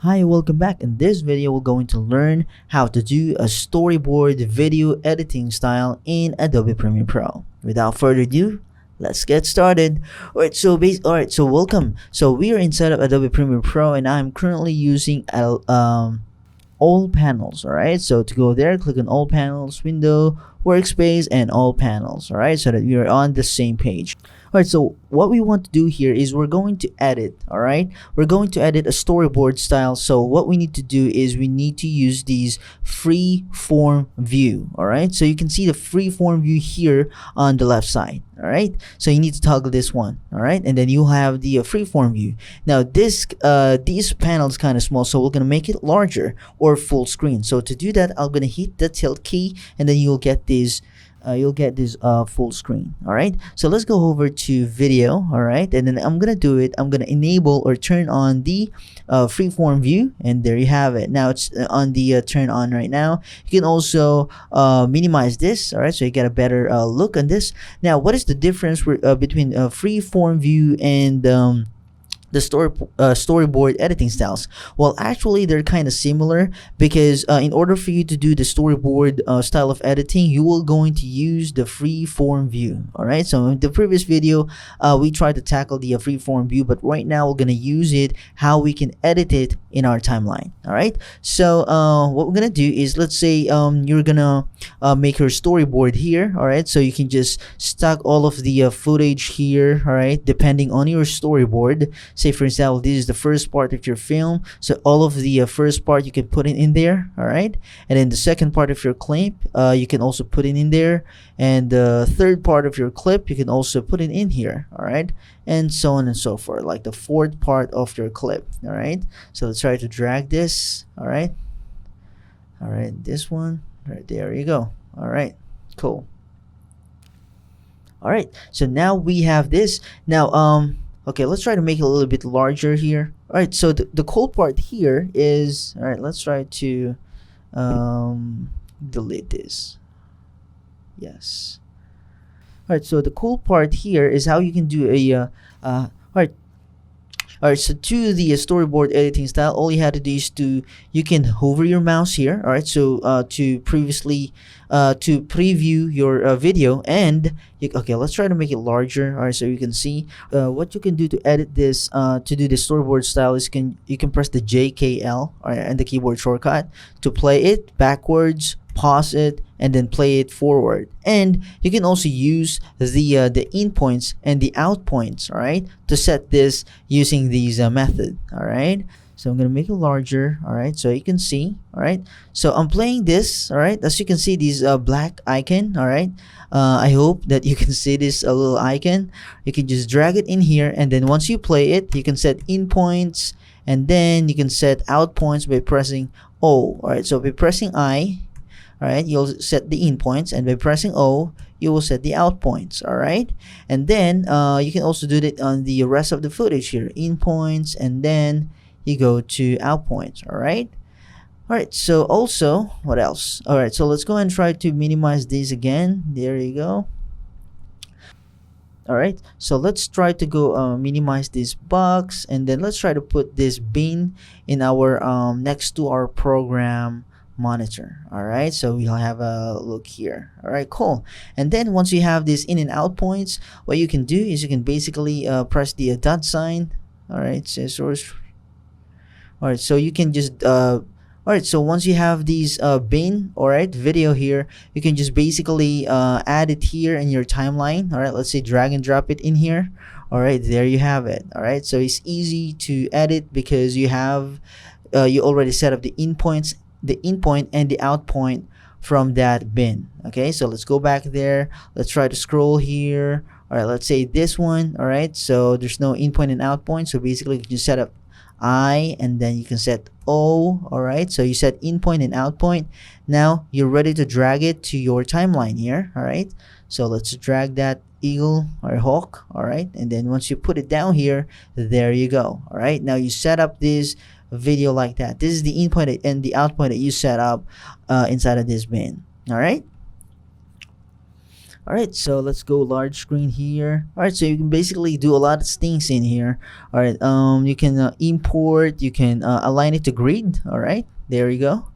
Hi, welcome back. In this video, we're going to learn how to do a storyboard video editing style in Adobe Premiere Pro. Without further ado, let's get started. Alright, so welcome. So we are inside of Adobe Premiere Pro, and I'm currently using all panels. Alright, so to go there, click on all panels, window, workspace, and all panels. Alright, so that we are on the same page. Alright, so what we want to do here is we're going to edit. Alright, we're going to edit a storyboard style. So what we need to do is we need to use these freeform view. Alright, so you can see the freeform view here on the left side. Alright, so you need to toggle this one. Alright, and then you'll have the freeform view. Now these panels kind of small, so we're gonna make it larger or full screen. So to do that, I'm gonna hit the tilt key, and then you'll get this full screen. All right, so let's go over to video. All right, and then I'm gonna enable or turn on the freeform view, and there you have it. Now it's on the turn on right now. You can also minimize this. All right, so you get a better look on this. Now, what is the difference between freeform view and the storyboard editing styles? Well, actually they're kind of similar, because in order for you to do the storyboard style of editing, you will going to use the freeform view. All right, so in the previous video we tried to tackle the freeform view, but right now we're gonna use it how we can edit it in our timeline. All right, so what we're gonna do is, let's say you're gonna make your storyboard here. All right, so you can just stack all of the footage here. All right, depending on your storyboard. Say for example, this is the first part of your film, so all of the first part you can put it in there. All right, and then the second part of your clip you can also put it in there, and the third part of your clip you can also put it in here. All right, and so on and so forth, like the fourth part of your clip. All right, so let's try to drag this. All right, this one right there, you go. All right, cool. All right, so now we have this. Now okay, let's try to make it a little bit larger here. All right, so the cool part here is, all right, let's try to delete this. Yes. All right, so the cool part here is how you can do a all right, so to the storyboard editing style, all you have to do is you can hover your mouse here. All right, so to preview your video, and okay, let's try to make it larger. All right, so you can see what you can do to edit this to do the storyboard style is you can press the JKL, all right, and the keyboard shortcut to play it backwards, pause it, and then play it forward. And you can also use the in points and the out points, all right, to set this using these method. All right, so I'm gonna make it larger. All right, so you can see. All right, so I'm playing this. All right, as you can see, these black icon. All right, I hope that you can see this little icon. You can just drag it in here, and then once you play it, you can set in points, and then you can set out points by pressing O. All right, so by pressing I, all right, you'll set the in points, and by pressing O, you will set the out points. All right, and then you can also do that on the rest of the footage here, in points, and then you go to out points. All right, so also, what else? All right, so let's go and try to minimize these again. There you go. All right, so let's try to go minimize this box, and then let's try to put this bin in our next to our program monitor. All right, so we'll have a look here. All right, cool. And then once you have this in and out points, what you can do is you can basically press the dot sign. All right, so source. All right, so you can just all right, so once you have these bin, all right, video here, you can just basically add it here in your timeline. All right, let's say drag and drop it in here. All right, there you have it. All right, so it's easy to edit because you have you already set up the in points, the in point and the out point from that bin. Okay, so let's go back there. Let's try to scroll here. All right, let's say this one. All right, so there's no in point and out point, so basically you can set up I, and then you can set O. All right, so you set in point and out point. Now you're ready to drag it to your timeline here. All right, so let's drag that eagle or hawk. All right, and then once you put it down here, there you go. All right, now you set up this video like that. This is the in point and the out point that you set up inside of this bin. All right, All right, so let's go large screen here. All right, so you can basically do a lot of things in here. All right, you can import, you can align it to grid. All right, there you go.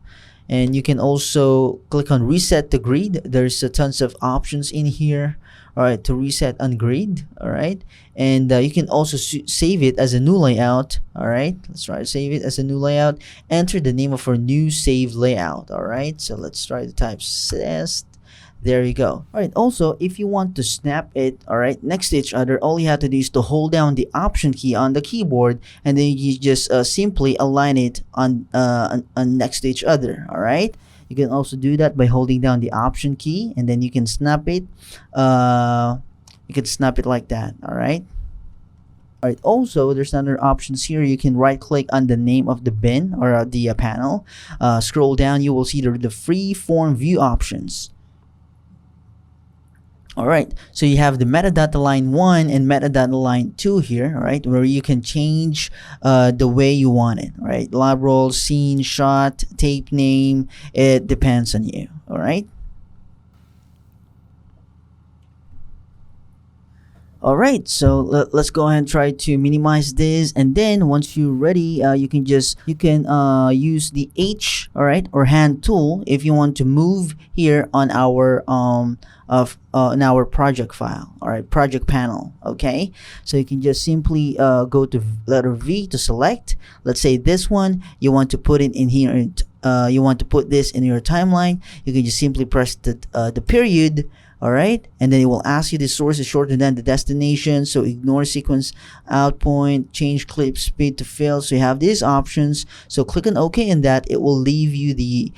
And you can also click on reset the grid. There's tons of options in here. All right, to reset on grid. All right, and you can also save it as a new layout. All right, let's try to save it as a new layout. Enter the name of our new save layout. All right, so let's try to type test. There you go. All right, also if you want to snap it, all right, next to each other, all you have to do is to hold down the option key on the keyboard, and then you just simply align it on next to each other. All right, you can also do that by holding down the option key, and then you can snap it. You can snap it like that. All right. All right, also there's other options here. You can right click on the name of the bin or the panel, scroll down, you will see the freeform view options. All right, so you have the metadata line 1 and metadata line 2 here, all right, where you can change the way you want it. All right, lab roll, scene, shot, tape name, it depends on you. All right. All right, so let's go ahead and try to minimize this, and then once you're ready, you can use the H, all right, or hand tool if you want to move here on our in our project file, all right, project panel. Okay, so you can just simply go to letter V to select. Let's say this one you want to put it in here, and you want to put this in your timeline. You can just simply press the period. All right, and then it will ask you the source is shorter than the destination, so ignore sequence out point, change clip speed to fill. So you have these options, so click on OK, and that it will leave you the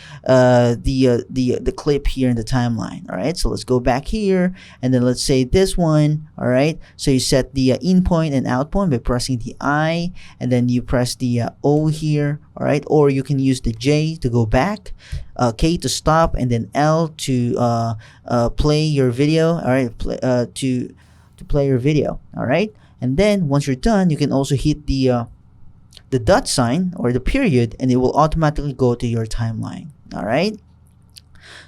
clip here in the timeline. All right, so let's go back here, and then let's say this one. All right, so you set the in point and out point by pressing the I, and then you press the O here. All right, or you can use the J to go back, K to stop, and then L to play your video. All right, to play your video. All right, and then once you're done, you can also hit the dot sign or the period, and it will automatically go to your timeline. All right,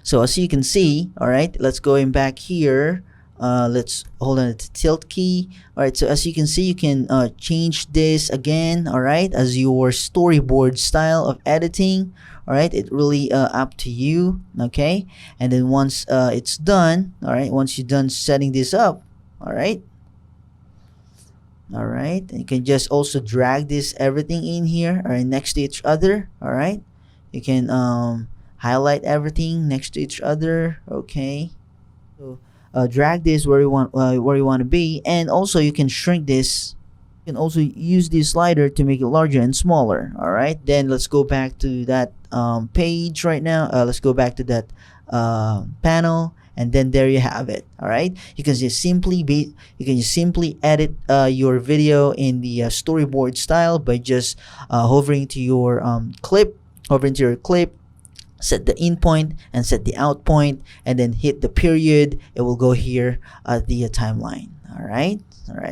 so as you can see, all right, let's go in back here. Let's hold on the tilt key. All right, so as you can see, you can change this again, all right, as your storyboard style of editing. All right, it really up to you. Okay, and then once it's done, all right, once you're done setting this up, all right, and you can just also drag this everything in here, all right, next to each other. All right, you can highlight everything next to each other. Okay, so drag this where you want to be, and also you can shrink this. You can also use this slider to make it larger and smaller. All right, then let's go back to that page right now. Let's go back to that panel, and then there you have it. All right, you can just simply edit your video in the storyboard style by just hovering to your clip, set the in point and set the out point, and then hit the period. It will go here at the timeline. All right,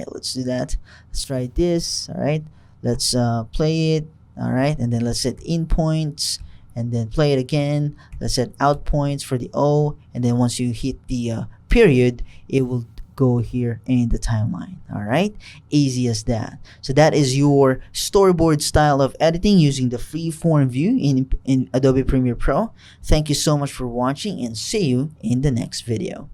let's do that. Let's try this. All right, let's play it. All right, and then let's set in points, and then play it again. Let's set out points for the O, and then once you hit the period, it will go here in the timeline. All right, easy as that. So that is your storyboard style of editing using the freeform view in Adobe Premiere Pro. Thank you so much for watching, and see you in the next video.